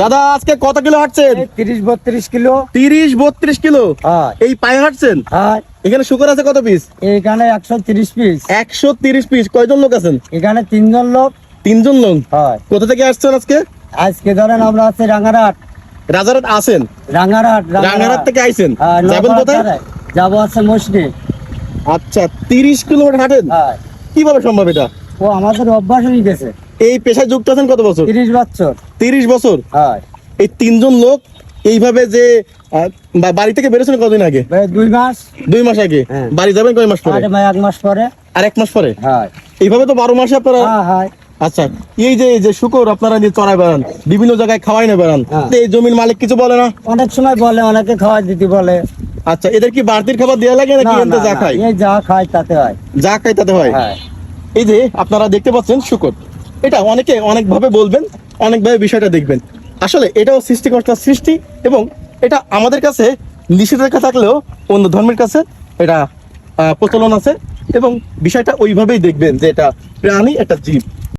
দাদা আজকে কত কিলো হাঁটছেন? 30-32 কিলো। 30-32 কিলো হ্যাঁ এই পায়ে হাঁটছেন? হ্যাঁ, এখানে শুকর আছে কত পিস? এখানে 130 পিস। 130 পিস। কয়জন লোক আছেন? এখানে 3 জন লোক। 3 জন লোক। হয়, কোথা থেকে আসছেন আজকে? আজকে ধরেন আমরা আছি রাঙ্গারহাট। রাজারহাট আছেন? রাঙ্গারহাট রাঙ্গারহাট থেকে আইছেন? হ্যাঁ, যাবেন কোথায়? নৌপাড়ায় যাবো আছে মসজিদে। আচ্ছা 30 কিলোমিটার হাঁটেন? হ্যাঁ, কিভাবে সম্ভব এটা? ও আমাদের অভ্যাস হয়ে গেছে। এই পেশায় যুক্ত আছেন কত বছর? 30 বছর। 30 বছর। হয়, এই 3 জন লোক এইভাবে যে বাড়ি থেকে বেরোছেন কতদিন আগে? 2 মাস। 2 মাস আগে। হ্যাঁ। বাড়ি যাবেন কয় মাস পরে? আরে ভাই 1 মাস পরে। আর 1 মাস পরে? হয়, এইভাবে তো 12 মাসে আপনারা। হ্যাঁ হয়। আচ্ছা এই যে শুকর আপনারা নিয়ে চড়াই বেড়ান, বিভিন্ন জায়গায় খাওয়াই না বেড়ান, হ্যাঁ। তো এই জমির মালিক কিছু বলে না? অনেক সময় বলে, অনেকে খাওয়াই দিতে বলে। আচ্ছা এদের কি বাড়তির খাবার দেওয়া লাগে নাকি না, এনতে না, যা না, খায়? এই যা খায় তাতে হয়। যা খায় তাতে হয়। হ্যাঁ, এই যে আপনারা দেখতে পাচ্ছেন শুকর, এটা অনেকে অনেক ভাবে বলবেন, অনেক ভাবে বিষয়টা দেখবেন। আসলে এটাও সৃষ্টিকর্তার সৃষ্টি এবং এটা আমাদের কাছে নিষেধাজ্ঞা থাকলেও অন্য ধর্মের কাছে এটা প্রচলন আছে এবং বিষয়টা ওইভাবেই দেখবেন যে এটা প্রাণী, একটা জীব।